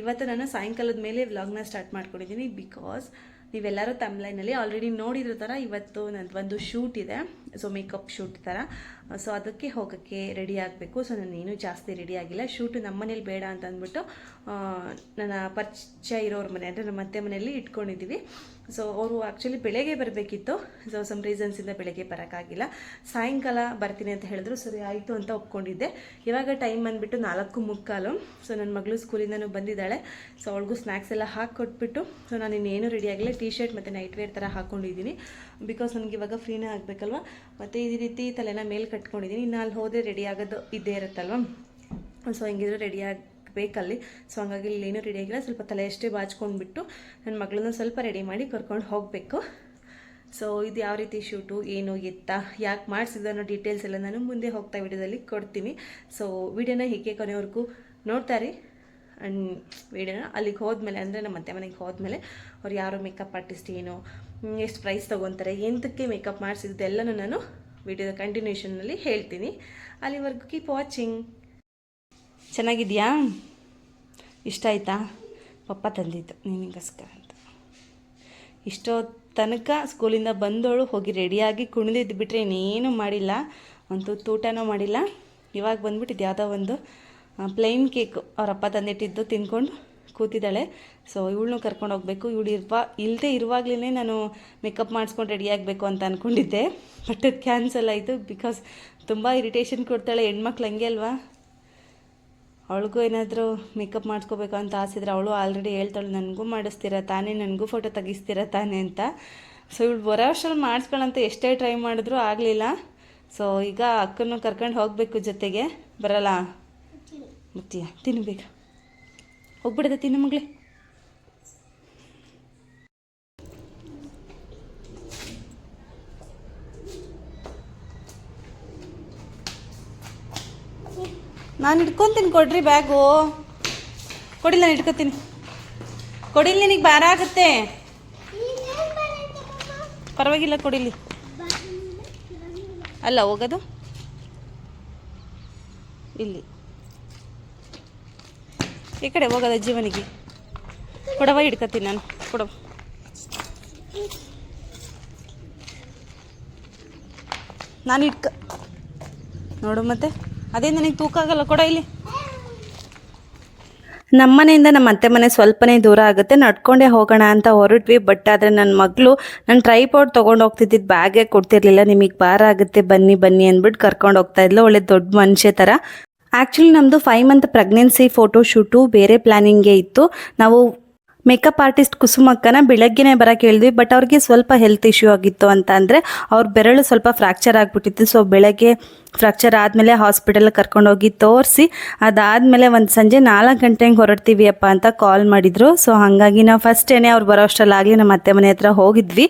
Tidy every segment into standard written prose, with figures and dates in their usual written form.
ಇವತ್ತು ನಾನು ಸಾಯಂಕಾಲದ ಮೇಲೆ ವ್ಲಾಗ್ನ ಸ್ಟಾರ್ಟ್ ಮಾಡ್ಕೊಂಡಿದ್ದೀನಿ. ಬಿಕಾಸ್ ನೀವೆಲ್ಲರೂ ತಮ್ಲೈನಲ್ಲಿ ಆಲ್ರೆಡಿ ನೋಡಿರೋ ಥರ ಇವತ್ತು ನಂದು ಒಂದು ಶೂಟ್ ಇದೆ. ಸೊ ಮೇಕಪ್ ಶೂಟ್ ಥರ. ಸೊ ಅದಕ್ಕೆ ಹೋಗೋಕ್ಕೆ ರೆಡಿ ಆಗಬೇಕು. ಸೊ ನಾನು ಏನೂ ಜಾಸ್ತಿ ರೆಡಿ ಆಗಿಲ್ಲ. ಶೂಟು ನಮ್ಮ ಮನೇಲಿ ಬೇಡ ಅಂತ ಅಂದ್ಬಿಟ್ಟು ನನ್ನ ಪರಿಚಯ ಇರೋರ ಮನೆ ಅಂದರೆ ನಮ್ಮ ಅತ್ತೆ ಮನೆಯಲ್ಲಿ ಇಟ್ಕೊಂಡಿದ್ದೀವಿ. ಸೊ ಅವರು ಆ್ಯಕ್ಚುಲಿ ಬೆಳಗ್ಗೆ ಬರಬೇಕಿತ್ತು. ಸೊ ಸಮ್ ರೀಸನ್ಸಿಂದ ಬೆಳಗ್ಗೆ ಬರೋಕ್ಕಾಗಿಲ್ಲ. ಸಾಯಂಕಾಲ ಬರ್ತೀನಿ ಅಂತ ಹೇಳಿದ್ರು. ಸರಿ ಆಯಿತು ಅಂತ ಒಪ್ಕೊಂಡಿದ್ದೆ. ಇವಾಗ ಟೈಮ್ ಬಂದುಬಿಟ್ಟು 4:45. ಸೊ ನನ್ನ ಮಗಳು ಸ್ಕೂಲಿಂದನೂ ಬಂದಿದ್ದಾಳೆ. ಸೊ ಅವಳಿಗೂ ಸ್ನ್ಯಾಕ್ಸ್ ಎಲ್ಲ ಹಾಕಿಕೊಟ್ಬಿಟ್ಟು ಸೊ ನಾನು ಇನ್ನೇನು ರೆಡಿ ಆಗಿಲ್ಲ. ಟೀ ಶರ್ಟ್ ಮತ್ತು ನೈಟ್ ವೇರ್ ಥರ ಹಾಕ್ಕೊಂಡಿದ್ದೀನಿ. ಬಿಕಾಸ್ ನನಗೆ ಇವಾಗ ಫ್ರೀನೇ ಆಗಬೇಕಲ್ವ. ಮತ್ತು ಈ ರೀತಿ ತಲೆನ ಮೇಲೆ ಕಟ್ಕೊಂಡಿದ್ದೀನಿ. ಇನ್ನು ಅಲ್ಲಿ ಹೋದರೆ ರೆಡಿ ಆಗೋದು ಇದ್ದೇ ಇರುತ್ತಲ್ವ. ಸೊ ಹೆಂಗಿದ್ರು ರೆಡಿ ಬೇಕಲ್ಲಿ. ಸೊ ಹಂಗಾಗಿ ಇಲ್ಲೇನೂ ರೆಡಿ ಆಗಿಲ್ಲ. ಸ್ವಲ್ಪ ತಲೆ ಅಷ್ಟೇ ಬಾಚ್ಕೊಂಡ್ಬಿಟ್ಟು ನನ್ನ ಮಗಳನ್ನ ಸ್ವಲ್ಪ ರೆಡಿ ಮಾಡಿ ಕರ್ಕೊಂಡು ಹೋಗಬೇಕು. ಸೊ ಇದು ಯಾವ ರೀತಿ ಶೂಟು, ಏನು ಎತ್ತ, ಯಾಕೆ ಮಾಡಿಸಿದ ಅನ್ನೋ ಡೀಟೇಲ್ಸ್ ಎಲ್ಲ ನಾನು ಮುಂದೆ ಹೋಗ್ತಾ ವಿಡಿಯೋದಲ್ಲಿ ಕೊಡ್ತೀನಿ. ಸೊ ವಿಡಿಯೋನ ಹೀಗೆ ಕೊನೆವರೆಗೂ ನೋಡ್ತಾರೆ. ಆ್ಯಂಡ್ ವಿಡಿಯೋನ ಅಲ್ಲಿಗೆ ಹೋದ್ಮೇಲೆ ಅಂದರೆ ನಮ್ಮ ಅತ್ತೆ ಮನೆಗೆ ಹೋದ್ಮೇಲೆ ಅವ್ರು ಯಾರೋ ಮೇಕಪ್ ಆರ್ಟಿಸ್ಟ್ ಏನು, ಎಷ್ಟು ಪ್ರೈಸ್ ತೊಗೊತಾರೆ, ಎಂತಕ್ಕೆ ಮೇಕಪ್ ಮಾಡಿಸಿದ್ದೆಲ್ಲನೂ ನಾನು ವಿಡಿಯೋದ ಕಂಟಿನ್ಯೂಷನ್ನಲ್ಲಿ ಹೇಳ್ತೀನಿ. ಅಲ್ಲಿವರೆಗೂ ಕೀಪ್ ವಾಚಿಂಗ್. ಚೆನ್ನಾಗಿದೆಯಾ? ಇಷ್ಟ ಆಯಿತಾ? ಪಪ್ಪ ತಂದಿದ್ದು ನಿನಗೋಸ್ಕರ ಅಂತ. ಇಷ್ಟೋ ತನಕ ಸ್ಕೂಲಿಂದ ಬಂದವಳು ಹೋಗಿ ರೆಡಿಯಾಗಿ ಕುಣಿದಿದ್ದು ಬಿಟ್ಟರೆ ಇನ್ನೇನು ಮಾಡಿಲ್ಲ. ಅಂತೂ ಊಟನೂ ಮಾಡಿಲ್ಲ. ಇವಾಗ ಬಂದ್ಬಿಟ್ಟಿದ್ದು ಯಾವುದೋ ಒಂದು ಪ್ಲೈನ್ ಕೇಕು ಅವರಪ್ಪ ತಂದಿಟ್ಟಿದ್ದು ತಿಂದ್ಕೊಂಡು ಕೂತಿದ್ದಾಳೆ. ಸೊ ಇವಳನ್ನೂ ಕರ್ಕೊಂಡು ಹೋಗಬೇಕು. ಇವಳು ಇಲ್ಲದೆ ಇರುವಾಗಲೇ ನಾನು ಮೇಕಪ್ ಮಾಡಿಸ್ಕೊಂಡು ರೆಡಿ ಆಗಬೇಕು ಅಂತ ಅಂದ್ಕೊಂಡಿದ್ದೆ. ಬಟ್ ಅದು ಕ್ಯಾನ್ಸಲ್ ಆಯಿತು. ಬಿಕಾಸ್ ತುಂಬ ಇರಿಟೇಷನ್ ಕೊಡ್ತಾಳೆ ಹೆಣ್ಮಕ್ಳು, ಹಂಗೆ ಅಲ್ವಾ. ಅವಳಿಗೂ ಏನಾದರೂ ಮೇಕಪ್ ಮಾಡಿಸ್ಕೋಬೇಕು ಅಂತ ಆಸಿದ್ರೆ ಅವಳು ಆಲ್ರೆಡಿ ಹೇಳ್ತಾಳೆ, ನನಗೂ ಮಾಡಿಸ್ತೀರ ತಾನೇ, ನನಗೂ ಫೋಟೋ ತೆಗಿಸ್ತೀರ ತಾನೇ ಅಂತ. ಸೊ ಇವಳು ಬರೋ ವರ್ಷದಲ್ಲಿ ಮಾಡಿಸ್ಕೊಳ್ಳೋಂತ ಎಷ್ಟೇ ಟ್ರೈ ಮಾಡಿದ್ರೂ ಆಗಲಿಲ್ಲ. ಸೊ ಈಗ ಅಕ್ಕನ್ನು ಕರ್ಕೊಂಡು ಹೋಗಬೇಕು ಜೊತೆಗೆ. ಬರಲ್ಲ? ಮುತ್ತೀಯ ತಿನ್ನಬೇಕು. ಹೋಗ್ಬಿಡದೆ ತಿನ್ನು ಮಗಳೇ. ನಾನು ಇಟ್ಕೊತೀನಿ, ಕೊಡ್ರಿ ಬ್ಯಾಗು. ಕೊಡಿಲ್ಲ, ನಾನು ಇಟ್ಕೊತೀನಿ. ಕೊಡಿಲ್ಲ, ನಿನಗೆ ಭಾರ ಆಗುತ್ತೆ. ಪರವಾಗಿಲ್ಲ, ಕೊಡಿಲಿ. ಅಲ್ಲ ಹೋಗೋದು ಇಲ್ಲಿ, ಈ ಕಡೆ ಹೋಗೋದು ಅಜ್ಜಿವನಿಗೆ. ಕೊಡವ, ಹಿಡ್ಕೊತೀನಿ ನಾನು. ಕೊಡವ. ನಾನು ನೋಡು ಮತ್ತೆ ಅದೇ ನನಗೆ ತೂಕ ಆಗಲ್ಲ. ಕೊಡ ಇಲ್ಲಿ. ನಮ್ಮ ಮನೆಯಿಂದ ನಮ್ಮ ಅತ್ತೆ ಮನೆ ಸ್ವಲ್ಪನೇ ದೂರ ಆಗುತ್ತೆ. ನಡ್ಕೊಂಡೇ ಹೋಗೋಣ ಅಂತ ಹೊರಟ್ವಿ. ಬಟ್ ಆದರೆ ನನ್ನ ಮಗಳು ನಾನು ಟ್ರೈಪಾಡ್ ತೊಗೊಂಡು ಹೋಗ್ತಿದ್ದಿದ್ದು ಬ್ಯಾಗೇ ಕೊಡ್ತಿರ್ಲಿಲ್ಲ. ನಿಮಗೆ ಭಾರ ಆಗುತ್ತೆ ಬನ್ನಿ ಬನ್ನಿ ಅಂದ್ಬಿಟ್ಟು ಕರ್ಕೊಂಡು ಹೋಗ್ತಾ ಇದ್ಲು. ಒಳ್ಳೆ ದೊಡ್ಡ ಮನುಷ್ಯ ಥರ. ಆ್ಯಕ್ಚುಲಿ ನಮ್ಮದು 5 ಮಂತ್ ಪ್ರೆಗ್ನೆನ್ಸಿ ಫೋಟೋಶೂಟು ಬೇರೆ ಪ್ಲ್ಯಾನಿಂಗೇ ಇತ್ತು. ನಾವು ಮೇಕಪ್ ಆರ್ಟಿಸ್ಟ್ ಕುಸುಮಕ್ಕನ ಬೆಳಗ್ಗೆನೇ ಬರೋಕ್ಕೆ ಹೇಳಿದ್ವಿ. ಬಟ್ ಅವ್ರಿಗೆ ಸ್ವಲ್ಪ ಹೆಲ್ತ್ ಇಶ್ಯೂ ಆಗಿತ್ತು ಅಂತ ಅಂದರೆ ಅವ್ರ ಬೆರಳು ಸ್ವಲ್ಪ ಫ್ರ್ಯಾಕ್ಚರ್ ಆಗಿಬಿಟ್ಟಿತ್ತು. ಸೊ ಬೆಳಗ್ಗೆ ಫ್ರ್ಯಾಕ್ಚರ್ ಆದಮೇಲೆ ಹಾಸ್ಪಿಟಲ್ಗೆ ಕರ್ಕೊಂಡೋಗಿ ತೋರಿಸಿ ಅದಾದಮೇಲೆ ಒಂದು ಸಂಜೆ 4 ಗಂಟೆಗೆ ಹೊರಡ್ತೀವಿ ಅಪ್ಪ ಅಂತ ಕಾಲ್ ಮಾಡಿದರು. ಸೊ ಹಾಗಾಗಿ ನಾವು ಫಸ್ಟೇನೆ ಅವ್ರು ಬರೋ ಅಷ್ಟರಲ್ಲಾಗಲಿ ನಮ್ಮ ಅತ್ತೆ ಮನೆ ಹತ್ರ ಹೋಗಿದ್ವಿ.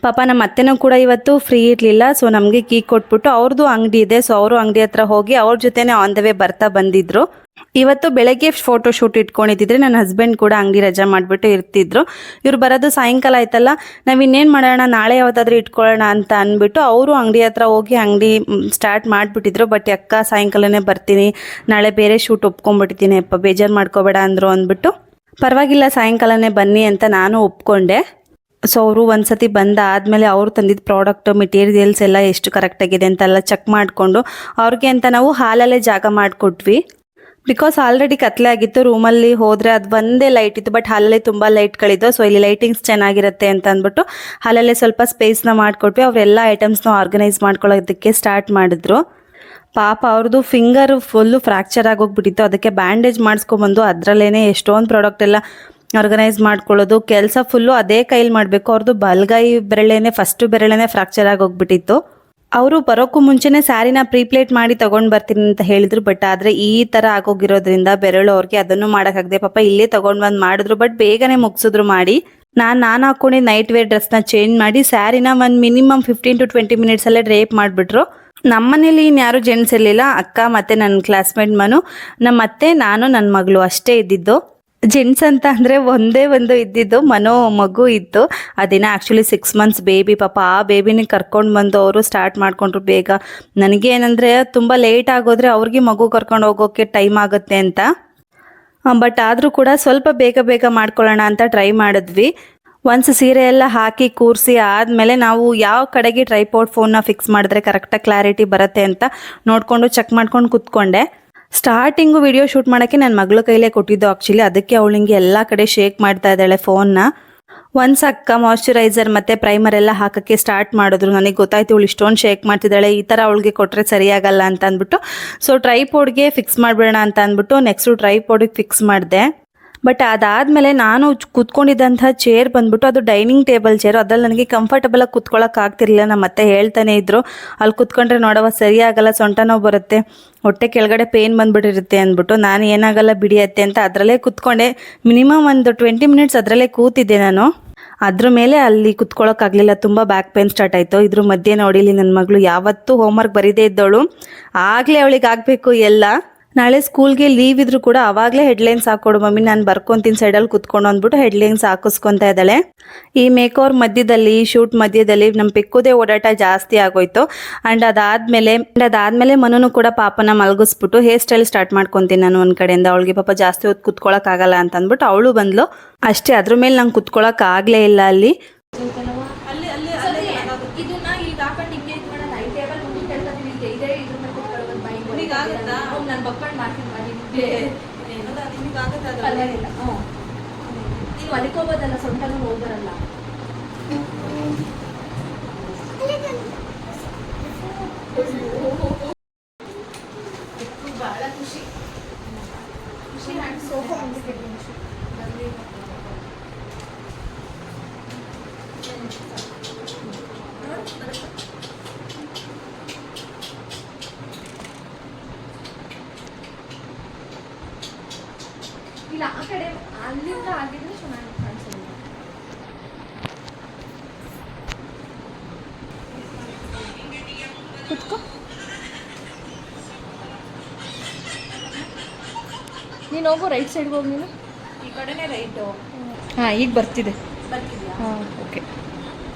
ಪಾಪ ನಮ್ಮ ಅತ್ತೆನೂ ಕೂಡ ಇವತ್ತು ಫ್ರೀ ಇರಲಿಲ್ಲ. ಸೊ ನಮಗೆ ಕೀ ಕೊಟ್ಬಿಟ್ಟು ಅವ್ರದ್ದು ಅಂಗಡಿ ಇದೆ. ಸೊ ಅವರು ಅಂಗಡಿ ಹತ್ರ ಹೋಗಿ ಅವ್ರ ಜೊತೆನೇ ಆನ್ ದ ವೇ ಬರ್ತಾ ಬಂದಿದ್ರು. ಇವತ್ತು ಬೆಳಗ್ಗೆ ಫೋಟೋ ಶೂಟ್ ಇಟ್ಕೊಂಡಿದ್ದಿದ್ರೆ ನನ್ನ ಹಸ್ಬೆಂಡ್ ಕೂಡ ಅಂಗಡಿ ರಜಾ ಮಾಡಿಬಿಟ್ಟು ಇರ್ತಿದ್ರು. ಇವ್ರು ಬರೋದು ಸಾಯಂಕಾಲ ಆಯ್ತಲ್ಲ, ನಾವು ಇನ್ನೇನು ಮಾಡೋಣ, ನಾಳೆ ಯಾವತ್ತಾದ್ರೂ ಇಟ್ಕೊಳ್ಳೋಣ ಅಂತ ಅಂದ್ಬಿಟ್ಟು ಅವರು ಅಂಗಡಿ ಹತ್ರ ಹೋಗಿ ಅಂಗಡಿ ಸ್ಟಾರ್ಟ್ ಮಾಡಿಬಿಟ್ಟಿದ್ರು. ಬಟ್ ಅಕ್ಕ ಸಾಯಂಕಾಲನೇ ಬರ್ತೀನಿ, ನಾಳೆ ಬೇರೆ ಶೂಟ್ ಒಪ್ಕೊಂಡ್ಬಿಟ್ಟಿದ್ದೀನಿ ಅಪ್ಪ, ಬೇಜಾರು ಮಾಡ್ಕೋಬೇಡ ಅಂದರು ಅಂದ್ಬಿಟ್ಟು. ಪರವಾಗಿಲ್ಲ ಸಾಯಂಕಾಲನೇ ಬನ್ನಿ ಅಂತ ನಾನು ಒಪ್ಕೊಂಡೆ. ಸೊ ಅವರು ಒಂದು ಸತಿ ಬಂದಾದಮೇಲೆ ಅವರು ತಂದಿದ್ದ ಪ್ರಾಡಕ್ಟ್ ಮೆಟೀರಿಯಲ್ಸ್ ಎಲ್ಲ ಎಷ್ಟು ಕರೆಕ್ಟಾಗಿದೆ ಅಂತೆಲ್ಲ ಚೆಕ್ ಮಾಡಿಕೊಂಡು ಅವ್ರಿಗೆ ಅಂತ ನಾವು ಹಾಲಲ್ಲೇ ಜಾಗ ಮಾಡಿಕೊಟ್ವಿ. ಬಿಕಾಸ್ ಆಲ್ರೆಡಿ ಕತ್ಲೆ ಆಗಿತ್ತು. ರೂಮಲ್ಲಿ ಹೋದರೆ ಅದು ಒಂದೇ ಲೈಟ್ ಇತ್ತು. ಬಟ್ ಹಾಲಲ್ಲಿ ತುಂಬ ಲೈಟ್ಗಳಿದ್ದು. ಸೊ ಇಲ್ಲಿ ಲೈಟಿಂಗ್ಸ್ ಚೆನ್ನಾಗಿರುತ್ತೆ ಅಂತ ಅಂದ್ಬಿಟ್ಟು ಹಾಲಲ್ಲೇ ಸ್ವಲ್ಪ ಸ್ಪೇಸ್ನ ಮಾಡಿಕೊಟ್ವಿ. ಅವರೆಲ್ಲ ಐಟಮ್ಸ್ನ ಆರ್ಗನೈಸ್ ಮಾಡ್ಕೊಳ್ಳೋದಕ್ಕೆ ಸ್ಟಾರ್ಟ್ ಮಾಡಿದ್ರು. ಪಾಪ ಅವ್ರದ್ದು ಫಿಂಗರ್ ಫುಲ್ಲು ಫ್ರ್ಯಾಕ್ಚರ್ ಆಗೋಗ್ಬಿಟ್ಟಿತ್ತು. ಅದಕ್ಕೆ ಬ್ಯಾಂಡೇಜ್ ಮಾಡಿಸ್ಕೊಂಬಂದು ಅದರಲ್ಲೇ ಎಷ್ಟೊಂದು ಪ್ರಾಡಕ್ಟ್ ಎಲ್ಲ ಆರ್ಗನೈಸ್ ಮಾಡ್ಕೊಳ್ಳೋದು ಕೆಲಸ ಫುಲ್ಲು ಅದೇ ಕೈಲಿ ಮಾಡಬೇಕು. ಅವ್ರದ್ದು ಬಲಗೈ ಬೆರಳೇನೆ ಫಸ್ಟು ಬೆರಳೇನೆ ಫ್ರ್ಯಾಕ್ಚರ್ ಆಗೋಗ್ಬಿಟ್ಟಿತ್ತು. ಅವರು ಬರೋಕ್ಕೂ ಮುಂಚೆನೇ ಸ್ಯಾರಿನ ಪ್ರೀಪ್ಲೇಟ್ ಮಾಡಿ ತೊಗೊಂಡು ಬರ್ತೀನಿ ಅಂತ ಹೇಳಿದ್ರು. ಬಟ್ ಆದರೆ ಈ ಥರ ಆಗೋಗಿರೋದ್ರಿಂದ ಬೆರಳು ಅವ್ರಿಗೆ ಅದನ್ನು ಮಾಡೋಕ್ಕಾಗದೆ ಪಾಪ ಇಲ್ಲೇ ತೊಗೊಂಡು ಬಂದು ಮಾಡಿದ್ರು. ಬಟ್ ಬೇಗನೆ ಮುಗಿಸಿದ್ರು ಮಾಡಿ. ನಾನು ಹಾಕೊಂಡಿದ್ದು ನೈಟ್ ವೇರ್ ಡ್ರೆಸ್ನ ಚೇಂಜ್ ಮಾಡಿ ಸ್ಯಾರಿನ ಒಂದು ಮಿನಿಮಮ್ 15 to 20 ಮಿನಿಟ್ಸಲ್ಲೇ ಡ್ರೇಪ್ ಮಾಡಿಬಿಟ್ರು. ನಮ್ಮ ಮನೇಲಿ ಇನ್ಯಾರು ಜೆಂಟ್ಸ್ ಇರಲಿಲ್ಲ. ಅಕ್ಕ ಮತ್ತು ನನ್ನ ಕ್ಲಾಸ್ಮೇಟ್ ಮನು, ನಮ್ಮ ಅತ್ತೆ, ನಾನು, ನನ್ನ ಮಗಳು ಅಷ್ಟೇ ಇದ್ದಿದ್ದು. ಜೆಂಟ್ಸ್ ಅಂತ ಅಂದರೆ ಒಂದೇ ಒಂದು ಇದ್ದಿದ್ದು, ಮನೋ ಮಗು ಇತ್ತು. ಅದಿನ ಆ್ಯಕ್ಚುಲಿ 6 months ಬೇಬಿ. ಪಾಪ ಆ ಬೇಬಿನ ಕರ್ಕೊಂಡು ಬಂದು ಅವರು ಸ್ಟಾರ್ಟ್ ಮಾಡಿಕೊಂಡ್ರು ಬೇಗ. ನನಗೇನಂದರೆ ತುಂಬ ಲೇಟ್ ಆಗೋದ್ರೆ ಅವ್ರಿಗೆ ಮಗು ಕರ್ಕೊಂಡು ಹೋಗೋಕ್ಕೆ ಟೈಮ್ ಆಗುತ್ತೆ ಅಂತ. ಬಟ್ ಆದರೂ ಕೂಡ ಸ್ವಲ್ಪ ಬೇಗ ಬೇಗ ಮಾಡ್ಕೊಳ್ಳೋಣ ಅಂತ ಟ್ರೈ ಮಾಡಿದ್ವಿ. ಒನ್ಸ್ ಸೀರೆ ಎಲ್ಲ ಹಾಕಿ ಕೂರಿಸಿ ಆದಮೇಲೆ ನಾವು ಯಾವ ಕಡೆಗೆ ಟ್ರೈಪಾಡ್ ಫೋನ್ನ ಫಿಕ್ಸ್ ಮಾಡಿದ್ರೆ ಕರೆಕ್ಟಾಗಿ ಕ್ಲಾರಿಟಿ ಬರುತ್ತೆ ಅಂತ ನೋಡಿಕೊಂಡು ಚೆಕ್ ಮಾಡ್ಕೊಂಡು ಕೂತ್ಕೊಂಡೆ. ಸ್ಟಾರ್ಟಿಂಗು ವಿಡಿಯೋ ಶೂಟ್ ಮಾಡೋಕ್ಕೆ ನನ್ನ ಮಗಳ ಕೈಲೇ ಕೊಟ್ಟಿದ್ದು ಆ್ಯಕ್ಚುಲಿ, ಅದಕ್ಕೆ ಅವಳು ಹಿಂಗೆ ಎಲ್ಲ ಕಡೆ ಶೇಕ್ ಮಾಡ್ತಾ ಇದ್ದಾಳೆ ಫೋನ್ನ. ಒನ್ಸ್ ಅಕ್ಕ ಮಾಯ್ಶ್ಚರೈಸರ್ ಮತ್ತು ಪ್ರೈಮರ್ ಎಲ್ಲ ಹಾಕೋಕ್ಕೆ ಸ್ಟಾರ್ಟ್ ಮಾಡಿದ್ರು. ನನಗೆ ಗೊತ್ತಾಯ್ತು ಇವಳು ಇಷ್ಟೊಂದು ಶೇಕ್ ಮಾಡ್ತಿದ್ದಾಳೆ, ಈ ಥರ ಅವಳಿಗೆ ಕೊಟ್ಟರೆ ಸರಿಯಾಗಲ್ಲ ಅಂತ ಅಂದ್ಬಿಟ್ಟು ಸೊ ಟ್ರೈಪಾಡ್ಗೆ ಫಿಕ್ಸ್ ಮಾಡಿಬಿಡೋಣ ಅಂತ ಅಂದ್ಬಿಟ್ಟು ನೆಕ್ಸ್ಟು ಟ್ರೈಪಾಡಿಗೆ ಫಿಕ್ಸ್ ಮಾಡಿದೆ. ಬಟ್ ಅದಾದಮೇಲೆ ನಾನು ಕೂತ್ಕೊಂಡಿದ್ದಂಥ ಚೇರ್ ಬಂದ್ಬಿಟ್ಟು ಅದು ಡೈನಿಂಗ್ ಟೇಬಲ್ ಚೇರು, ಅದ್ರಲ್ಲಿ ನನಗೆ ಕಂಫರ್ಟಬಲಾಗಿ ಕೂತ್ಕೊಳ್ಳೋಕೆ ಆಗ್ತಿರ್ಲಿಲ್ಲ. ನಮ್ಮ ಮತ್ತೆ ಹೇಳ್ತಾನೆ ಇದ್ರು ಅಲ್ಲಿ ಕೂತ್ಕೊಂಡ್ರೆ ನೋಡವ ಸರಿಯಾಗಲ್ಲ, ಸೊಂಟ ನೋವು ಬರುತ್ತೆ, ಹೊಟ್ಟೆ ಕೆಳಗಡೆ ಪೇನ್ ಬಂದ್ಬಿಟ್ಟಿರುತ್ತೆ ಅಂದ್ಬಿಟ್ಟು. ನಾನು ಏನಾಗಲ್ಲ ಬಿಡಿಯತ್ತೆ ಅಂತ ಅದರಲ್ಲೇ ಕೂತ್ಕೊಂಡೆ. ಮಿನಿಮಮ್ ಒಂದು 20 ಮಿನಿಟ್ಸ್ ಅದರಲ್ಲೇ ಕೂತಿದ್ದೆ ನಾನು. ಅದ್ರ ಮೇಲೆ ಅಲ್ಲಿ ಕುತ್ಕೊಳ್ಳೋಕ್ಕಾಗಲಿಲ್ಲ, ತುಂಬ ಬ್ಯಾಕ್ ಪೇನ್ ಸ್ಟಾರ್ಟ್ ಆಯಿತು. ಇದ್ರ ಮಧ್ಯೆ ನೋಡಿಲಿ ನನ್ನ ಮಗಳು ಯಾವತ್ತೂ ಹೋಮ್ವರ್ಕ್ ಬರೀದೇ ಇದ್ದವಳು, ಆಗಲೇ ಅವಳಿಗೆ ಆಗಬೇಕು ಎಲ್ಲ. ನಾಳೆ ಸ್ಕೂಲ್ಗೆ ಲೀವ್ ಇದ್ರೂ ಕೂಡ ಅವಾಗಲೇ ಹೆಡ್ಲೈನ್ಸ್ ಹಾಕ್ಕೊಡು ಮಮ್ಮಿ, ನಾನು ಬರ್ಕೊತೀನಿ ಸೈಡಲ್ಲಿ ಕುತ್ಕೊಂಡು ಅಂದ್ಬಿಟ್ಟು ಹೆಡ್ಲೈನ್ಸ್ ಹಾಕಿಸ್ಕೊತಾ ಇದ್ದಾಳೆ. ಈ ಮೇಕೋರ್ ಮಧ್ಯದಲ್ಲಿ, ಶೂಟ್ ಮಧ್ಯದಲ್ಲಿ ನಮ್ಮ ಪಿಕ್ಕುದೇ ಓಡಾಟ ಜಾಸ್ತಿ ಆಗೋಯ್ತು. ಆ್ಯಂಡ್ ಅದಾದಮೇಲೆ ಮನೂ ಕೂಡ ಪಾಪನ ಮಲಗಿಸ್ಬಿಟ್ಟು ಹೇರ್ ಸ್ಟೈಲ್ ಸ್ಟಾರ್ಟ್ ಮಾಡ್ಕೊತೀನಿ ನಾನು ಒಂದು ಕಡೆಯಿಂದ. ಅವಳಿಗೆ ಪಾಪ ಜಾಸ್ತಿ ಹೊತ್ತು ಕುತ್ಕೊಳ್ಳೋಕ್ಕಾಗಲ್ಲ ಅಂತ ಅಂದ್ಬಿಟ್ಟು ಅವಳು ಬಂದ್ಲು ಅಷ್ಟೇ. ಅದ್ರ ಮೇಲೆ ನಂಗೆ ಕುತ್ಕೊಳ್ಳೋಕ್ಕಾಗಲೇ ಇಲ್ಲ ಅಲ್ಲಿ. ಮಲಿಕೋಬೋದಲ್ಲ, ಸೊಂಟನೂ ಹೋಗ್ಬರಲ್ಲ. ಬಹಳ ಖುಷಿ ಸೋಫಾ ಇಲ್ಲ, ಆ ಕಡೆ ಅಲ್ಲಿಂದ ಆಗಿದ್ರೆ ಚೆನ್ನಾಗಿ ಕಾಣಿಸೋದು. ಕುತ್ಕೋ, ನೀನು ಹೋಗು, ರೈಟ್ ಸೈಡ್ಗೆ ಹೋಗಿ. ನೀನು ಈ ಕಡೆನೇ ರೈಟು. ಹಾಂ, ಈಗ ಬರ್ತಿದ್ಯಾ? ಹಾಂ, ಓಕೆ.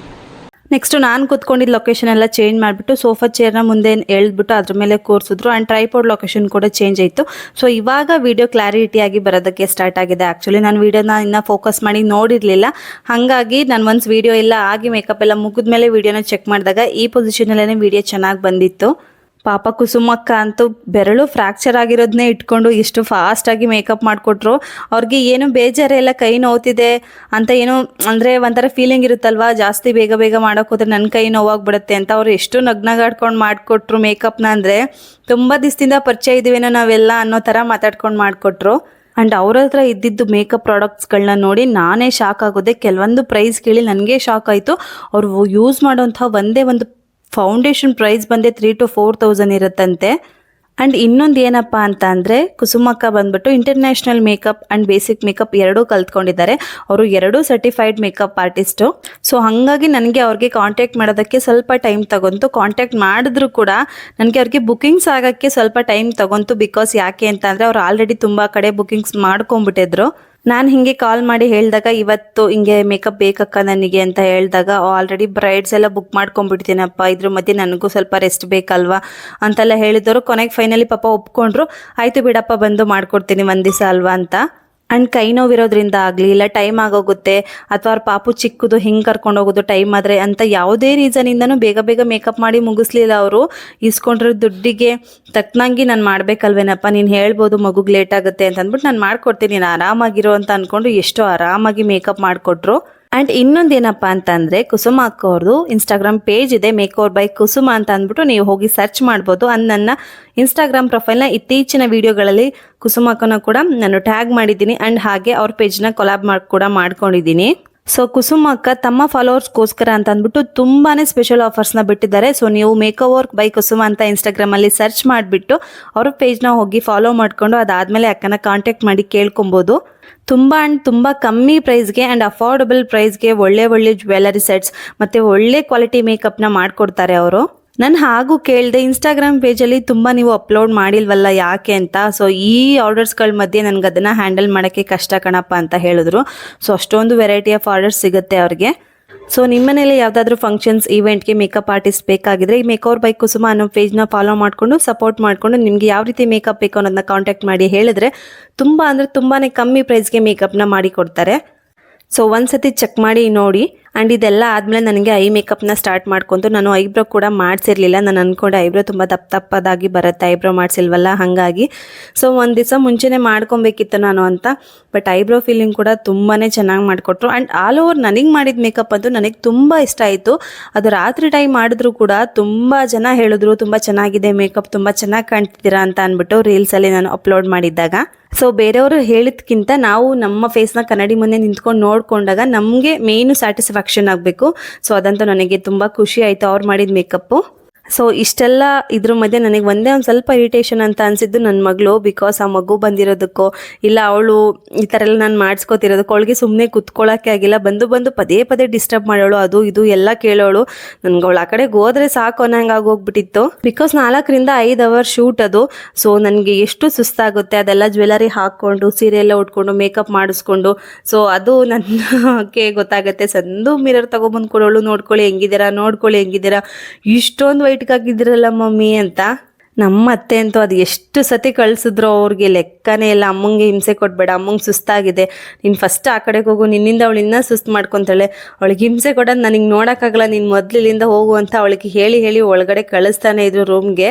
ನೆಕ್ಸ್ಟು ನಾನು ಕೂತ್ಕೊಂಡಿದ್ದ ಲೊಕೇಶನ್ ಎಲ್ಲ ಚೇಂಜ್ ಮಾಡಿಬಿಟ್ಟು ಸೋಫಾ ಚೇರ್ನ ಮುಂದೆ ಎಳೆದ್ಬಿಟ್ಟು ಅದ್ರ ಮೇಲೆ ಕೂರಿಸಿದ್ರು. ಆ್ಯಂಡ್ ಟ್ರೈಪಾಡ್ ಲೊಕೇಶನ್ ಕೂಡ ಚೇಂಜ್ ಆಯಿತು. ಸೊ ಇವಾಗ ವಿಡಿಯೋ ಕ್ಲಾರಿಟಿಯಾಗಿ ಬರೋದಕ್ಕೆ ಸ್ಟಾರ್ಟ್ ಆಗಿದೆ. ಆ್ಯಕ್ಚುಲಿ ನಾನು ವೀಡಿಯೋನ ಇನ್ನೂ ಫೋಕಸ್ ಮಾಡಿ ನೋಡಿರಲಿಲ್ಲ, ಹಾಗಾಗಿ ನಾನು ಒನ್ಸ್ ವೀಡಿಯೋ ಎಲ್ಲ ಆಗಿ ಮೇಕಪ್ ಎಲ್ಲ ಮುಗಿದ್ಮೇಲೆ ವೀಡಿಯೋನ ಚೆಕ್ ಮಾಡಿದಾಗ ಈ ಪೊಸಿಷನಲ್ಲೇ ವೀಡಿಯೋ ಚೆನ್ನಾಗಿ ಬಂದಿತ್ತು. ಪಾಪ ಕುಸುಮಕ್ಕ ಅಂತೂ ಬೆರಳು ಫ್ರ್ಯಾಕ್ಚರ್ ಆಗಿರೋದನ್ನೇ ಇಟ್ಕೊಂಡು ಎಷ್ಟು ಫಾಸ್ಟಾಗಿ ಮೇಕಪ್ ಮಾಡಿಕೊಟ್ರು. ಅವ್ರಿಗೆ ಏನು ಬೇಜಾರೇ ಇಲ್ಲ, ಕೈ ನೋವ್ತಿದೆ ಅಂತ ಏನೋ ಅಂದರೆ ಒಂಥರ ಫೀಲಿಂಗ್ ಇರುತ್ತಲ್ವ, ಜಾಸ್ತಿ ಬೇಗ ಬೇಗ ಮಾಡೋಕೆ ಹೋದ್ರೆ ನನ್ನ ಕೈ ನೋವಾಗ್ಬಿಡುತ್ತೆ ಅಂತ. ಅವ್ರು ಎಷ್ಟು ನಗ್ನಗಾಡ್ಕೊಂಡು ಮಾಡಿಕೊಟ್ರು ಮೇಕಪ್ನ, ಅಂದರೆ ತುಂಬ ದಿವಸದಿಂದ ಪರಿಚಯ ಇದ್ದೀವೇನೋ ನಾವೆಲ್ಲ ಅನ್ನೋ ಥರ ಮಾತಾಡ್ಕೊಂಡು ಮಾಡಿಕೊಟ್ರು. ಆ್ಯಂಡ್ ಅವ್ರ ಹತ್ರ ಇದ್ದಿದ್ದು ಮೇಕಪ್ ಪ್ರಾಡಕ್ಟ್ಸ್ಗಳನ್ನ ನೋಡಿ ನಾನೇ ಶಾಕ್ ಆಗೋದೆ. ಕೆಲವೊಂದು ಪ್ರೈಸ್ ಕೇಳಿ ನನಗೆ ಶಾಕ್ ಆಯಿತು. ಅವರು ಯೂಸ್ ಮಾಡೋಂಥ ಒಂದೇ ಒಂದು ಫೌಂಡೇಶನ್ ಪ್ರೈಸ್ ಬಂದೆ 3,000 to 4,000 ಇರುತ್ತಂತೆ. ಆ್ಯಂಡ್ ಇನ್ನೊಂದು ಏನಪ್ಪ ಅಂತ ಅಂದರೆ ಕುಸುಮಕ್ಕ ಬಂದ್ಬಿಟ್ಟು international makeup and basic makeup ಎರಡೂ ಕಲ್ತ್ಕೊಂಡಿದ್ದಾರೆ. ಅವರು ಎರಡೂ ಸರ್ಟಿಫೈಡ್ ಮೇಕಪ್ ಆರ್ಟಿಸ್ಟು. ಸೊ ಹಾಗಾಗಿ ನನಗೆ ಅವ್ರಿಗೆ ಕಾಂಟ್ಯಾಕ್ಟ್ ಮಾಡೋದಕ್ಕೆ ಸ್ವಲ್ಪ ಟೈಮ್ ತಗೊಂತು. ಕಾಂಟ್ಯಾಕ್ಟ್ ಮಾಡಿದ್ರು ಕೂಡ ನನಗೆ ಅವ್ರಿಗೆ ಬುಕಿಂಗ್ಸ್ ಆಗೋಕ್ಕೆ ಸ್ವಲ್ಪ ಟೈಮ್ ತಗೊಂತು. ಬಿಕಾಸ್ ಯಾಕೆ ಅಂತ ಅಂದರೆ ಅವ್ರು ಆಲ್ರೆಡಿ ತುಂಬ ಕಡೆ ಬುಕಿಂಗ್ಸ್ ಮಾಡ್ಕೊಂಬಿಟ್ಟಿದ್ರು. ನಾನು ಹಿಂಗೆ ಕಾಲ್ ಮಾಡಿ ಹೇಳಿದಾಗ ಇವತ್ತು ಹಿಂಗೆ ಮೇಕಪ್ ಬೇಕಕ್ಕ ನನಗೆ ಅಂತ ಹೇಳಿದಾಗ ಆಲ್ರೆಡಿ ಬ್ರೈಡ್ಸ್ ಎಲ್ಲ ಬುಕ್ ಮಾಡ್ಕೊಂಡ್ಬಿಡ್ತೀನಪ್ಪ, ಇದ್ರ ಮಧ್ಯೆ ನನಗೂ ಸ್ವಲ್ಪ ರೆಸ್ಟ್ ಬೇಕಲ್ವಾ ಅಂತೆಲ್ಲ ಹೇಳಿದವರು. ಕೊನೆಗೆ ಫೈನಲಿ ಪಾಪ ಒಪ್ಕೊಂಡ್ರು. ಆಯಿತು ಬಿಡಪ್ಪ, ಬಂದು ಮಾಡ್ಕೊಡ್ತೀನಿ ಒಂದು ದಿವಸ ಅಲ್ವಾ ಅಂತ. ಆ್ಯಂಡ್ ಕೈ ನೋವಿರೋದ್ರಿಂದ ಆಗಲಿ, ಇಲ್ಲ ಟೈಮ್ ಆಗೋಗುತ್ತೆ, ಅಥವಾ ಅವ್ರ ಪಾಪು ಚಿಕ್ಕದು ಹಿಂಗೆ ಕರ್ಕೊಂಡು ಹೋಗೋದು ಟೈಮ್ ಆದರೆ ಅಂತ ಯಾವುದೇ ರೀಸನಿಂದನೂ ಬೇಗ ಬೇಗ ಮೇಕಪ್ ಮಾಡಿ ಮುಗಿಸ್ಲಿಲ್ಲ ಅವರು. ಇಸ್ಕೊಂಡಿರೋ ದುಡ್ಡಿಗೆ ತಕ್ಕನಂಗೆ ನಾನು ಮಾಡಬೇಕಲ್ವೇನಪ್ಪ, ನೀನು ಹೇಳ್ಬೋದು ಮಗುಗೆ ಲೇಟ್ ಆಗುತ್ತೆ ಅಂತ ಅಂದ್ಬಿಟ್ಟು ನಾನು ಮಾಡಿಕೊಡ್ತೀನಿ, ನೀನು ಆರಾಮಾಗಿರೋ ಅಂತ ಅಂದ್ಕೊಂಡು ಎಷ್ಟೋ ಆರಾಮಾಗಿ ಮೇಕಪ್ ಮಾಡಿಕೊಟ್ರು. ಆ್ಯಂಡ್ ಇನ್ನೊಂದು ಏನಪ್ಪ ಅಂತಂದರೆ ಕುಸುಮ ಅಕ್ಕ ಅವ್ರದ್ದು ಇನ್ಸ್ಟಾಗ್ರಾಮ್ ಪೇಜ್ ಇದೆ, ಮೇಕ್ಓವರ್ ಬೈ ಕುಸುಮ ಅಂತ ಅಂದ್ಬಿಟ್ಟು ನೀವು ಹೋಗಿ ಸರ್ಚ್ ಮಾಡ್ಬೋದು. ನನ್ನ ಇನ್ಸ್ಟಾಗ್ರಾಮ್ ಪ್ರೊಫೈಲ್ನ ಇತ್ತೀಚಿನ ವೀಡಿಯೋಗಳಲ್ಲಿ ಕುಸುಮ ಅಕ್ಕನ ಕೂಡ ನಾನು ಟ್ಯಾಗ್ ಮಾಡಿದ್ದೀನಿ. ಆ್ಯಂಡ್ ಹಾಗೆ ಅವ್ರ ಪೇಜ್ನ ಕೊಲಾಬ್ ಕೂಡ ಮಾಡ್ಕೊಂಡಿದ್ದೀನಿ. ಸೊ ಕುಸುಮ ಅಕ್ಕ ತಮ್ಮ ಫಾಲೋವರ್ಸ್ಗೋಸ್ಕರ ಅಂತ ಅಂದ್ಬಿಟ್ಟು ತುಂಬಾ ಸ್ಪೆಷಲ್ ಆಫರ್ಸ್ನ ಬಿಟ್ಟಿದ್ದಾರೆ. ಸೊ ನೀವು ಮೇಕ್ಓವರ್ ಬೈ ಕುಸುಮ ಅಂತ ಇನ್ಸ್ಟಾಗ್ರಾಮಲ್ಲಿ ಸರ್ಚ್ ಮಾಡಿಬಿಟ್ಟು ಅವ್ರ ಪೇಜ್ನ ಹೋಗಿ ಫಾಲೋ ಮಾಡಿಕೊಂಡು ಅದಾದಮೇಲೆ ಅಕ್ಕನ ಕಾಂಟ್ಯಾಕ್ಟ್ ಮಾಡಿ ಕೇಳ್ಕೊಬೋದು. ತುಂಬ ಕಮ್ಮಿ ಪ್ರೈಸ್ಗೆ ಆ್ಯಂಡ್ ಅಫೋರ್ಡಬಲ್ ಪ್ರೈಸ್ಗೆ ಒಳ್ಳೆ ಜ್ಯುವೆಲರಿ ಸೆಟ್ಸ್ ಮತ್ತು ಒಳ್ಳೆ ಕ್ವಾಲಿಟಿ ಮೇಕಪ್ನ ಮಾಡಿಕೊಡ್ತಾರೆ ಅವರು. ನಾನು ಹಾಗೂ ಕೇಳಿದೆ, ಇನ್ಸ್ಟಾಗ್ರಾಮ್ ಪೇಜಲ್ಲಿ ತುಂಬ ನೀವು ಅಪ್ಲೋಡ್ ಮಾಡಿಲ್ವಲ್ಲ ಯಾಕೆ ಅಂತ. ಸೊ ಈ ಆರ್ಡರ್ಸ್ಗಳ ಮಧ್ಯೆ ನನಗೆ ಅದನ್ನು ಹ್ಯಾಂಡಲ್ ಮಾಡೋಕ್ಕೆ ಕಷ್ಟ ಕಣಪ್ಪ ಅಂತ ಹೇಳಿದ್ರು. ಸೊ ಅಷ್ಟೊಂದು ವೆರೈಟಿ ಆಫ್ ಆರ್ಡರ್ಸ್ ಸಿಗುತ್ತೆ ಅವ್ರಿಗೆ. ಸೊ ನಿಮ್ಮ ಮನೇಲಿ ಯಾವುದಾದ್ರೂ ಫಂಕ್ಷನ್ಸ್ ಇವೆಂಟ್ಗೆ ಮೇಕಪ್ ಆರ್ಟಿಸ್ಟ್ ಬೇಕಾಗಿದ್ರೆ ಈ ಮೇಕವರ್ ಬೈ ಕುಸುಮ ಅನ್ನೋ ಪೇಜ್ನ ಫಾಲೋ ಮಾಡಿಕೊಂಡು ಸಪೋರ್ಟ್ ಮಾಡಿಕೊಂಡು ನಿಮಗೆ ಯಾವ ರೀತಿ ಮೇಕಪ್ ಬೇಕು ಅನ್ನೋದನ್ನ ಕಾಂಟ್ಯಾಕ್ಟ್ ಮಾಡಿ ಹೇಳಿದ್ರೆ ತುಂಬ ಅಂದರೆ ತುಂಬಾ ಕಮ್ಮಿ ಪ್ರೈಸ್ಗೆ ಮೇಕಪ್ನ ಮಾಡಿ ಕೊಡ್ತಾರೆ. ಸೊ ಒಂದ್ಸತಿ ಚೆಕ್ ಮಾಡಿ ನೋಡಿ. ಆ್ಯಂಡ್ ಇದೆಲ್ಲ ಆದಮೇಲೆ ನನಗೆ ಐ ಮೇಕಪ್ನ ಸ್ಟಾರ್ಟ್ ಮಾಡ್ಕೊಂತು. ನಾನು ಐಬ್ರೋ ಕೂಡ ಮಾಡಿಸಿರಲಿಲ್ಲ. ನಾನು ಅಂದ್ಕೊಂಡೆ ಐಬ್ರೋ ತುಂಬ ದಪ್ಪದಾಗಿ ಬರುತ್ತೆ, ಐಬ್ರೋ ಮಾಡಿಸಿಲ್ವಲ್ಲ ಹಾಗಾಗಿ. ಸೊ ಒಂದು ದಿವಸ ಮುಂಚೆನೇ ಮಾಡ್ಕೊಬೇಕಿತ್ತು ನಾನು ಅಂತ. ಬಟ್ ಐಬ್ರೋ ಫೀಲಿಂಗ್ ಕೂಡ ತುಂಬಾ ಚೆನ್ನಾಗಿ ಮಾಡಿಕೊಟ್ರು. ಆ್ಯಂಡ್ ಆಲ್ ಓವರ್ ನನಗೆ ಮಾಡಿದ ಮೇಕಪ್ ಅಂತೂ ನನಗೆ ತುಂಬ ಇಷ್ಟ ಆಯಿತು. ಅದು ರಾತ್ರಿ ಟೈಮ್ ಮಾಡಿದ್ರು ಕೂಡ ತುಂಬ ಜನ ಹೇಳಿದ್ರು ತುಂಬ ಚೆನ್ನಾಗಿದೆ ಮೇಕಪ್, ತುಂಬ ಚೆನ್ನಾಗಿ ಕಾಣ್ತಿದ್ದೀರಾ ಅಂತ ಅಂದ್ಬಿಟ್ಟು ರೀಲ್ಸಲ್ಲಿ ನಾನು ಅಪ್ಲೋಡ್ ಮಾಡಿದ್ದಾಗ. ಸೊ ಬೇರೆಯವರು ಹೇಳಿದ್ಕಿಂತ ನಾವು ನಮ್ಮ ಫೇಸ್ನ ಕನ್ನಡಿ ಮುಂದೆ ನಿಂತ್ಕೊಂಡು ನೋಡಿಕೊಂಡಾಗ ನಮಗೆ ಮೇಯ್ನು ಸ್ಯಾಟಿಸ್ಫ್ಯಾಕ್ಷನ್ ಆಗಬೇಕು. ಸೊ ಅದಂತೂ ನನಗೆ ತುಂಬ ಖುಷಿ ಆಯಿತು ಅವ್ರು ಮಾಡಿದ ಮೇಕಪ್ಪು. ಸೊ ಇಷ್ಟೆಲ್ಲ ಇದ್ರ ಮಧ್ಯೆ ನನಗೆ ಒಂದೇ ಒಂದು ಸ್ವಲ್ಪ ಇರಿಟೇಷನ್ ಅಂತ ಅನಿಸಿದ್ದು ನನ್ನ ಮಗಳು. ಬಿಕಾಸ್ ಆ ಮಗು ಬಂದಿರೋದಕ್ಕೋ ಇಲ್ಲ ಅವಳು ಈ ಥರ ಎಲ್ಲ ನಾನು ಮಾಡಿಸ್ಕೋತಿರೋದಕ್ಕೋ ಅವಳಿಗೆ ಸುಮ್ಮನೆ ಕುತ್ಕೊಳ್ಳೋಕ್ಕೆ ಆಗಿಲ್ಲ. ಬಂದು ಪದೇ ಡಿಸ್ಟರ್ಬ್ ಮಾಡೋಳು, ಅದು ಇದು ಎಲ್ಲ ಕೇಳೋಳು. ನನ್ಗೆ ಅವಳು ಆ ಕಡೆಗೆ ಹೋದ್ರೆ ಸಾಕು ಅನ್ನಂಗೆ ಆಗೋಗ್ಬಿಟ್ಟಿತ್ತು. ಬಿಕಾಸ್ 4 ರಿಂದ 5 ಅವರ್ ಶೂಟ್ ಅದು. ಸೊ ನನಗೆ ಎಷ್ಟು ಸುಸ್ತಾಗುತ್ತೆ, ಅದೆಲ್ಲ ಜ್ಯುವೆಲರಿ ಹಾಕ್ಕೊಂಡು ಸೀರೆ ಎಲ್ಲ ಉಟ್ಕೊಂಡು ಮೇಕಪ್ ಮಾಡಿಸ್ಕೊಂಡು. ಸೊ ಅದು ನನಗೆ ಗೊತ್ತಾಗುತ್ತೆ. ಸಂದು ಮಿರರ್ ತೊಗೊಬಂದು ಕೊಡೋಳು, ನೋಡ್ಕೊಳ್ಳಿ ಹೆಂಗಿದ್ದೀರಾ ಇಷ್ಟೊಂದು ವೈಟ್ಗಾಗಿದ್ದೀರಲ್ಲ ಮಮ್ಮಿ ಅಂತ. ನಮ್ಮ ಅತ್ತೆ ಅಂತೂ ಅದು ಎಷ್ಟು ಸತಿ ಕಳಿಸಿದ್ರು ಅವ್ರಿಗೆ ಲೆಕ್ಕನೇ ಇಲ್ಲ. ಅಮ್ಮಂಗೆ ಹಿಂಸೆ ಕೊಡಬೇಡ, ಅಮ್ಮಂಗೆ ಸುಸ್ತಾಗಿದೆ, ನೀನು ಫಸ್ಟ್ ಆ ಕಡೆಗೆ ಹೋಗು, ನಿನ್ನಿಂದ ಅವಳು ಇನ್ನೂ ಸುಸ್ತು ಮಾಡ್ಕೊತಾಳೆ, ಅವಳಿಗೆ ಹಿಂಸೆ ಕೊಡೋದು ನನಗೆ ನೋಡೋಕ್ಕಾಗಲ್ಲ, ನೀನು ಮೊದಲು ಇಲ್ಲಿಂದ ಹೋಗು ಅಂತ ಅವಳಿಗೆ ಹೇಳಿ ಒಳಗಡೆ ಕಳಿಸ್ತಾನೆ ಇದ್ರು ರೂಮ್ಗೆ.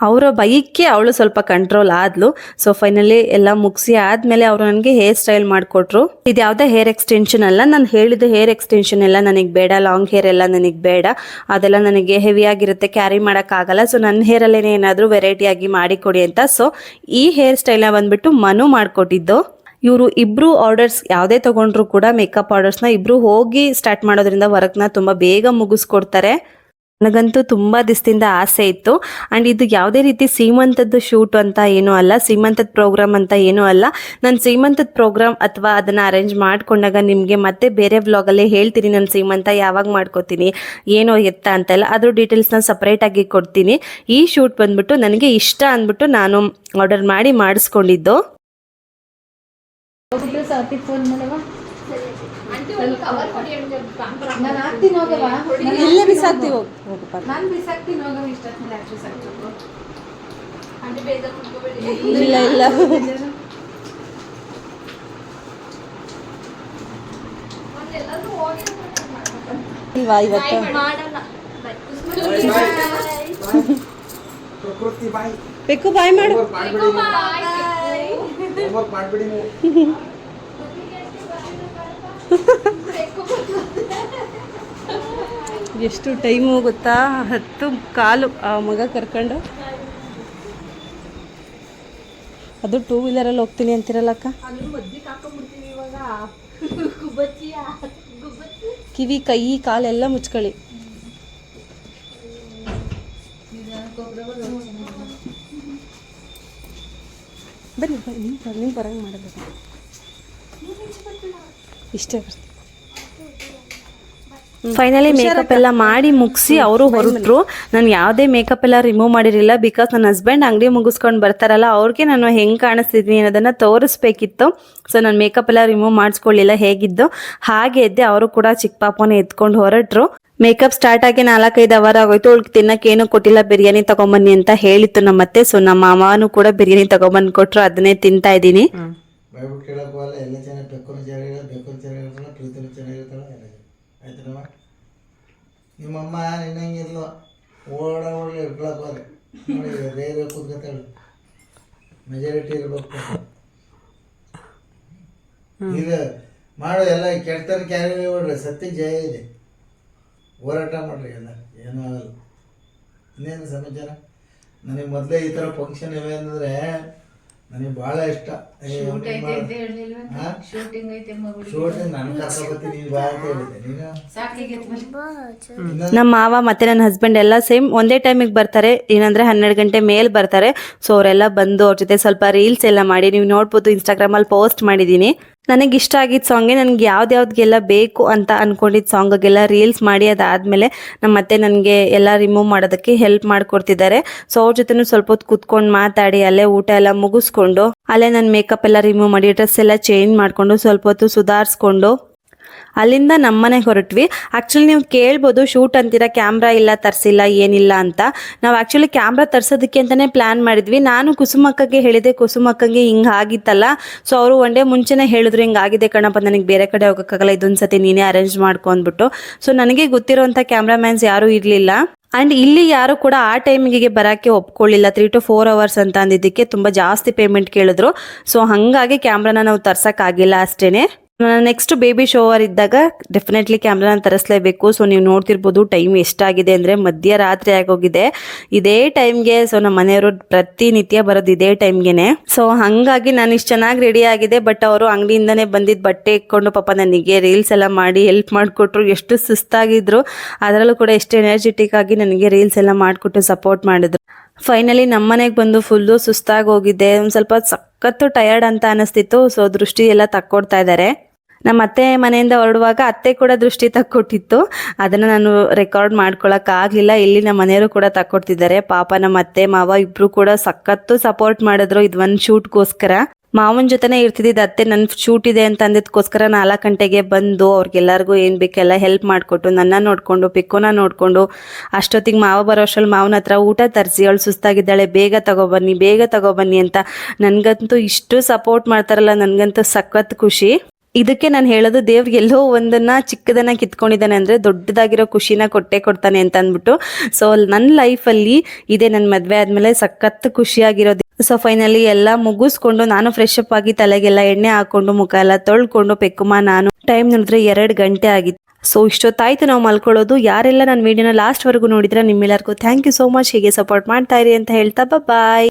ಅವರ ಬೈಕ್ಗೆ ಅವಳು ಸ್ವಲ್ಪ ಕಂಟ್ರೋಲ್ ಆದ್ಲು. ಸೊ ಫೈನಲಿ ಎಲ್ಲ ಮುಗಿಸಿ ಆದಮೇಲೆ ಅವರು ನನಗೆ ಹೇರ್ ಸ್ಟೈಲ್ ಮಾಡಿಕೊಟ್ರು. ಇದು ಯಾವುದೇ ಹೇರ್ ಎಕ್ಸ್ಟೆನ್ಷನ್ ಅಲ್ಲ, ನಾನು ಹೇಳಿದ ಹೇರ್ ಎಕ್ಸ್ಟೆನ್ಷನ್ ಎಲ್ಲ ನನಗೆ ಬೇಡ, ಲಾಂಗ್ ಹೇರ್ ಎಲ್ಲ ನನಗೆ ಬೇಡ, ಅದೆಲ್ಲ ನನಗೆ ಹೆವಿಯಾಗಿರುತ್ತೆ, ಕ್ಯಾರಿ ಮಾಡೋಕ್ಕಾಗಲ್ಲ. ಸೊ ನನ್ನ ಹೇರಲ್ಲೇ ಏನಾದರೂ ವೆರೈಟಿಯಾಗಿ ಮಾಡಿಕೊಡಿ ಅಂತ. ಸೊ ಈ ಹೇರ್ ಸ್ಟೈಲ್ನ ಬಂದುಬಿಟ್ಟು ಮನು ಮಾಡಿಕೊಟ್ಟಿದ್ದು. ಇವರು ಇಬ್ಬರು ಆರ್ಡರ್ಸ್ ಯಾವುದೇ ತೊಗೊಂಡ್ರು ಕೂಡ ಮೇಕಪ್ ಆರ್ಡರ್ಸ್ನ ಇಬ್ಬರು ಹೋಗಿ ಸ್ಟಾರ್ಟ್ ಮಾಡೋದ್ರಿಂದ ವರ್ಕ್ನ ತುಂಬ ಬೇಗ ಮುಗಿಸ್ಕೊಡ್ತಾರೆ. ನನಗಂತೂ ತುಂಬ ದಿವಸದಿಂದ ಆಸೆ ಇತ್ತು. ಆ್ಯಂಡ್ ಇದು ಯಾವುದೇ ರೀತಿ ಸೀಮಂತದ್ದು ಶೂಟ್ ಅಂತ ಏನೂ ಅಲ್ಲ, ಸೀಮಂತದ ಪ್ರೋಗ್ರಾಮ್ ಅಂತ ಏನೂ ಅಲ್ಲ. ನಾನು ಸೀಮಂತದ ಪ್ರೋಗ್ರಾಮ್ ಅಥವಾ ಅದನ್ನು ಅರೇಂಜ್ ಮಾಡ್ಕೊಂಡಾಗ ನಿಮಗೆ ಮತ್ತೆ ಬೇರೆ ವ್ಲಾಗಲ್ಲೇ ಹೇಳ್ತೀನಿ ನಾನು ಸೀಮಂತ ಯಾವಾಗ ಮಾಡ್ಕೋತೀನಿ, ಏನೋ ಎತ್ತ ಅಂತೆಲ್ಲ ಅದ್ರ ಡೀಟೇಲ್ಸ್ನ ಸಪ್ರೇಟಾಗಿ ಕೊಡ್ತೀನಿ. ಈ ಶೂಟ್ ಬಂದ್ಬಿಟ್ಟು ನನಗೆ ಇಷ್ಟ ಅಂದ್ಬಿಟ್ಟು ನಾನು ಆರ್ಡರ್ ಮಾಡಿ ಮಾಡಿಸ್ಕೊಂಡಿದ್ದು. ನಾನು ಹಾಕ್ತೀನಿ ಹೋಗವ, ಇಲ್ಲೇ ಬಿಸಾಕ್ತಿ ಹೋಗು. ನಾನು ಬಿಸಾಕ್ತೀನಿ ಹೋಗವ, ಇಷ್ಟೊತ್ತಿನ ಆಕ್ಚುಲಿ ಸಾಕ್ಬೇಕು ಅಂದ್ರೆ ಬೇಗ ಕುತ್ಕೋಬೇಡಿ. ಇಲ್ಲ ಇಲ್ವಾ ಇವತ್ತು ಮಾಡಲ್ಲ. ಬೇಕು ಬಾಯ್ ಮಾಡು. ಎಷ್ಟು ಟೈಮು ಗೊತ್ತಾ, 10:15 ಆ ಮಗ ಕರ್ಕೊಂಡು. ಅದು 2 ವೀಲರಲ್ಲಿ ಹೋಗ್ತೀನಿ ಅಂತಿರಲ್ಲಕ್ಕ. ಕಿವಿ ಕೈ ಕಾಲೆಲ್ಲ ಮುಚ್ಕೊಳ್ಳಿ. ಬನ್ನಿ ನೀವು ಬರಂಗೆ ಮಾಡಬೇಕು. ಇಷ್ಟೇ ಬರ್ತೀನಿ. ಫೈನಲಿ ಮೇಕಪ್ ಎಲ್ಲ ಮಾಡಿ ಮುಗಿಸಿ ಅವರು ಹೊರಟ್ರು. ನಾನು ಯಾವುದೇ ಮೇಕಪ್ ಎಲ್ಲ ರಿಮೂವ್ ಮಾಡಿರಲಿಲ್ಲ. ಬಿಕಾಸ್ ನನ್ನ ಹಸ್ಬೆಂಡ್ ಅಂಗಡಿ ಮುಗಿಸ್ಕೊಂಡು ಬರ್ತಾರಲ್ಲ, ಅವ್ರಿಗೆ ನಾನು ಹೆಂಗೆ ಕಾಣಿಸ್ತಿದ್ದೀನಿ ಅನ್ನೋದನ್ನು ತೋರಿಸ್ಬೇಕಿತ್ತು. ಸೊ ನಾನು ಮೇಕಪ್ ಎಲ್ಲ ರಿಮೂವ್ ಮಾಡಿಸ್ಕೊಳ್ಳಿಲ್ಲ, ಹೇಗಿದ್ದು ಹಾಗೆ ಇದ್ದೆ. ಅವರು ಕೂಡ ಚಿಕ್ಕ ಪಾಪನ ಎತ್ಕೊಂಡು ಹೊರಟ್ರು. ಮೇಕಪ್ ಸ್ಟಾರ್ಟ್ ಆಗಿ 4-5 ಅವರ್ ಆಗೋಯ್ತು. ಅವಳಿಗೆ ತಿನ್ನಕ್ಕೆ ಏನು ಕೊಟ್ಟಿಲ್ಲ, ಬಿರಿಯಾನಿ ತಗೊಂಬನ್ನಿ ಅಂತ ಹೇಳಿತ್ತು ನಮ್ಮತ್ತೆ. ಸೊ ನಮ್ಮ ಮಾಮನೂ ಕೂಡ ಬಿರಿಯಾನಿ ತಗೊಂಬಂದು ಕೊಟ್ಟರು, ಅದನ್ನೇ ತಿಂತಾ ಇದ್ದೀನಿ. ನಿಮ್ಮಮ್ಮ ನಿನ್ನಂಗಿರ್ಲು ಓಡಾಡಿ ಇರ್ಕೊಳಕ್ ಹೋದ್ರೆ ನೋಡಿ ರೇರೆ ಕೂತ್ಕೊತಾಳೆ. ಮೆಜಾರಿಟಿ ಇರ್ಬೇಕು ಇದು ಮಾಡೋ ಎಲ್ಲ ಕೆಟ್ಟತನ ಕ್ಯಾರಿ ನೋಡ್ರಿ. ಸತ್ಯ ಜಯ ಇದೆ, ಹೋರಾಟ ಮಾಡ್ರಿ, ಎಲ್ಲ ಏನೂ ಆಗಲ್ಲ. ಇನ್ನೇನು ಸಮಾಚಾರ? ನನಗೆ ಮೊದಲೇ ಈ ಥರ ಫಂಕ್ಷನ್ ಇವೆ ಅಂದರೆ ನನಗೆ ಭಾಳ ಇಷ್ಟ. ಶೂಟಿಂಗ್ ನಾನು ಕರ್ಕೊಬತ್ತೀನಿ, ನೀನು ಬಾ ಅಂತ ಹೇಳಿದ್ದೆ. ನೀನು ನಮ್ಮ ಮಾವ ಮತ್ತೆ ನನ್ನ ಹಸ್ಬೆಂಡ್ ಎಲ್ಲ ಸೇಮ್ ಒಂದೇ ಟೈಮಿಗೆ ಬರ್ತಾರೆ. ಏನಂದ್ರೆ 12 ಗಂಟೆ ಮೇಲೆ ಬರ್ತಾರೆ. ಸೊ ಅವರೆಲ್ಲ ಬಂದು ಅವ್ರ ಜೊತೆ ಸ್ವಲ್ಪ ರೀಲ್ಸ್ ಎಲ್ಲ ಮಾಡಿ, ನೀವು ನೋಡ್ಬೋದು ಇನ್ಸ್ಟಾಗ್ರಾಮಲ್ಲಿ ಪೋಸ್ಟ್ ಮಾಡಿದ್ದೀನಿ. ನನಗೆ ಇಷ್ಟ ಆಗಿದ್ದ ಸಾಂಗೆ ನನಗೆ ಯಾವ್ದ್ಯಾವ್ದೆಲ್ಲ ಬೇಕು ಅಂತ ಅಂದ್ಕೊಂಡಿದ್ದ ಸಾಂಗಿಗೆಲ್ಲ ರೀಲ್ಸ್ ಮಾಡಿ ಅದಾದಮೇಲೆ ನಮ್ಮ ಮತ್ತೆ ನನಗೆ ಎಲ್ಲ ರಿಮೂವ್ ಮಾಡೋದಕ್ಕೆ ಹೆಲ್ಪ್ ಮಾಡಿಕೊಡ್ತಿದ್ದಾರೆ. ಸೊ ಅವ್ರ ಜೊತೆನೂ ಸ್ವಲ್ಪ ಹೊತ್ತು ಕೂತ್ಕೊಂಡು ಮಾತಾಡಿ ಅಲ್ಲೇ ಊಟ ಎಲ್ಲ ಮುಗಿಸ್ಕೊಂಡು ಅಲ್ಲೇ ನನ್ನ ಮೇಕಪ್ ಎಲ್ಲ ರಿಮೂವ್ ಮಾಡಿ ಡ್ರೆಸ್ ಎಲ್ಲ ಚೇಂಜ್ ಮಾಡಿಕೊಂಡು ಸ್ವಲ್ಪ ಹೊತ್ತು ಸುಧಾರಿಸ್ಕೊಂಡು ಅಲ್ಲಿಂದ ನಮ್ಮನೆಗೆ ಹೊರಟ್ವಿ. ಆ್ಯಕ್ಚುಲಿ ನೀವು ಕೇಳ್ಬೋದು ಶೂಟ್ ಅಂತೀರಾ ಕ್ಯಾಮ್ರಾ ಇಲ್ಲ ತರಿಸಿಲ್ಲ ಏನಿಲ್ಲ ಅಂತ. ನಾವು ಆ್ಯಕ್ಚುಲಿ ಕ್ಯಾಮ್ರಾ ತರಿಸೋದಕ್ಕೆ ಅಂತಲೇ ಪ್ಲ್ಯಾನ್ ಮಾಡಿದ್ವಿ. ನಾನು ಕುಸುಮಕ್ಕಗೆ ಹೇಳಿದೆ, ಕುಸುಮಕ್ಕಗೆ ಹಿಂಗೆ ಆಗಿತ್ತಲ್ಲ, ಸೊ ಅವರು ಒನ್ ಡೇ ಮುಂಚೆನೇ ಹೇಳಿದ್ರು ಹಿಂಗಾಗಿದೆ ಕಣಪ್ಪ, ನನಗೆ ಬೇರೆ ಕಡೆ ಹೋಗೋಕ್ಕಾಗಲ್ಲ, ಇದೊಂದು ಸತಿ ನೀನೇ ಅರೇಂಜ್ ಮಾಡ್ಕೊ ಅಂದ್ಬಿಟ್ಟು. ಸೊ ನನಗೆ ಗೊತ್ತಿರೋಂಥ ಕ್ಯಾಮ್ರಾಮ್ಯಾನ್ಸ್ ಯಾರೂ ಇರಲಿಲ್ಲ. ಆ್ಯಂಡ್ ಇಲ್ಲಿ ಯಾರು ಕೂಡ ಆ ಟೈಮಿಗೆ ಬರೋಕ್ಕೆ ಒಪ್ಕೊಳ್ಳಿಲ್ಲ. 3 to 4 hours ಅಂತ ಅಂದಿದ್ದಕ್ಕೆ ತುಂಬ ಜಾಸ್ತಿ ಪೇಮೆಂಟ್ ಕೇಳಿದ್ರು. ಸೊ ಹಾಗಾಗಿ ಕ್ಯಾಮ್ರಾನ ನಾವು ತರ್ಸೋಕ್ಕಾಗಿಲ್ಲ ಅಷ್ಟೇ. ನೆಕ್ಸ್ಟ್ ಬೇಬಿ ಶೋವರ್ ಇದ್ದಾಗ ಡೆಫಿನೆಟ್ಲಿ ಕ್ಯಾಮ್ರಾನ ತರಿಸ್ಲೇಬೇಕು. ಸೊ ನೀವು ನೋಡ್ತಿರ್ಬೋದು ಟೈಮ್ ಎಷ್ಟಾಗಿದೆ ಅಂದರೆ ಮಧ್ಯರಾತ್ರಿ ಆಗೋಗಿದೆ. ಇದೇ ಟೈಮ್ಗೆ ಸೊ ನಮ್ಮ ಮನೆಯವರು ಪ್ರತಿನಿತ್ಯ ಬರೋದು ಇದೇ ಟೈಮ್ಗೆ. ಸೊ ಹಾಗಾಗಿ ನಾನು ಇಷ್ಟು ಚೆನ್ನಾಗಿ ರೆಡಿ ಆಗಿದೆ. ಬಟ್ ಅವರು ಅಂಗಡಿಯಿಂದನೇ ಬಂದಿದ್ದು ಬಟ್ಟೆ ಇಟ್ಕೊಂಡು ಪಾಪ ನನಗೆ ರೀಲ್ಸ್ ಎಲ್ಲ ಮಾಡಿ ಹೆಲ್ಪ್ ಮಾಡಿಕೊಟ್ರು. ಎಷ್ಟು ಸುಸ್ತಾಗಿದ್ರು, ಅದರಲ್ಲೂ ಕೂಡ ಎಷ್ಟು ಎನರ್ಜೆಟಿಕ್ ಆಗಿ ನನಗೆ ರೀಲ್ಸ್ ಎಲ್ಲ ಮಾಡಿಕೊಟ್ಟು ಸಪೋರ್ಟ್ ಮಾಡಿದ್ರು. ಫೈನಲಿ ನಮ್ಮ ಮನೆಗೆ ಬಂದು ಫುಲ್ಲು ಸುಸ್ತಾಗಿ ಹೋಗಿದ್ದೆ. ಒಂದು ಸ್ವಲ್ಪ ಸಖತ್ತು ಟಯರ್ಡ್ ಅಂತ ಅನಿಸ್ತಿತ್ತು. ಸೊ ದೃಷ್ಟಿ ಎಲ್ಲ ತಕ್ಕೊಡ್ತಾ ಇದ್ದಾರೆ. ನಮ್ಮ ಅತ್ತೆ ಮನೆಯಿಂದ ಹೊರಡುವಾಗ ಅತ್ತೆ ಕೂಡ ದೃಷ್ಟಿ ತಕ್ಕೊಟ್ಟಿತ್ತು. ಅದನ್ನು ನಾನು ರೆಕಾರ್ಡ್ ಮಾಡ್ಕೊಳಕ್ಕಾಗಲಿಲ್ಲ. ಇಲ್ಲಿ ನಮ್ಮ ಮನೆಯವರು ಕೂಡ ತಕ್ಕೊಡ್ತಿದ್ದಾರೆ. ಪಾಪ ನಮ್ಮ ಅತ್ತೆ ಮಾವ ಇಬ್ಬರು ಕೂಡ ಸಖತ್ತು ಸಪೋರ್ಟ್ ಮಾಡಿದ್ರು ಇದು ಒಂದು ಶೂಟ್ಗೋಸ್ಕರ. ಮಾವನ ಜೊತೆನೇ ಇರ್ತಿದ್ದಿದ್ದು ಅತ್ತೆ. ನನ್ನ ಶೂಟ್ ಇದೆ ಅಂತ ಅಂದಿದ್ದಕ್ಕೋಸ್ಕರ 4 ಗಂಟೆಗೆ ಬಂದು ಅವ್ರಿಗೆಲ್ಲರಿಗೂ ಏನು ಬೇಕೆಲ್ಲ ಹೆಲ್ಪ್ ಮಾಡಿಕೊಟ್ಟು, ನನ್ನ ನೋಡಿಕೊಂಡು ಪಿಕ್ಕೋನ ನೋಡಿಕೊಂಡು ಅಷ್ಟೊತ್ತಿಗೆ ಮಾವ ಬರೋ ಅಷ್ಟರಲ್ಲಿ ಮಾವನ ಹತ್ರ ಊಟ ತರಿಸಿ, ಅವಳು ಸುಸ್ತಾಗಿದ್ದಾಳೆ ಬೇಗ ತಗೊಬನ್ನಿ ಅಂತ. ನನಗಂತೂ ಇಷ್ಟು ಸಪೋರ್ಟ್ ಮಾಡ್ತಾರಲ್ಲ, ನನಗಂತೂ ಸಖತ್ ಖುಷಿ. ಇದಕ್ಕೆ ನಾನು ಹೇಳೋದು, ದೇವ್ರಿಗೆ ಎಲ್ಲೋ ಒಂದನ್ನು ಚಿಕ್ಕದನ್ನು ಕಿತ್ಕೊಂಡಿದ್ದಾನೆ ಅಂದರೆ ದೊಡ್ಡದಾಗಿರೋ ಖುಷಿನ ಕೊಡ್ತಾನೆ ಅಂತ ಅಂದ್ಬಿಟ್ಟು. ಸೊ ನನ್ನ ಲೈಫಲ್ಲಿ ಇದೇ ನನ್ನ ಮದುವೆ ಆದಮೇಲೆ ಸಖತ್ ಖುಷಿಯಾಗಿರೋದು. ಸೊ ಫೈನಲಿ ಎಲ್ಲ ಮುಗಿಸ್ಕೊಂಡು ನಾನು ಫ್ರೆಶ್ ಅಪ್ ಆಗಿ ತಲೆಗೆಲ್ಲ ಎಣ್ಣೆ ಹಾಕ್ಕೊಂಡು ಮುಖ ಎಲ್ಲ ತೊಳ್ಕೊಂಡು ಪೆಕ್ಕುಮ ನಾನು ಟೈಮ್ ನೋಡಿದ್ರೆ 2 ಗಂಟೆ ಆಗಿತ್ತು. ಸೊ ಇಷ್ಟೊತ್ತಾಯ್ತು ನಾವು ಮಲ್ಕೊಳ್ಳೋದು. ಯಾರೆಲ್ಲ ನನ್ನ ವಿಡಿಯೋನ ಲಾಸ್ಟ್ವರೆಗೂ ನೋಡಿದ್ರೆ ನಿಮ್ಮೆಲ್ಲರಿಗೂ ಥ್ಯಾಂಕ್ ಯು ಸೋ ಮಚ್. ಹೀಗೆ ಸಪೋರ್ಟ್ ಮಾಡ್ತಾ ಇರಿ ಅಂತ ಹೇಳ್ತಾ ಬಾಯ್.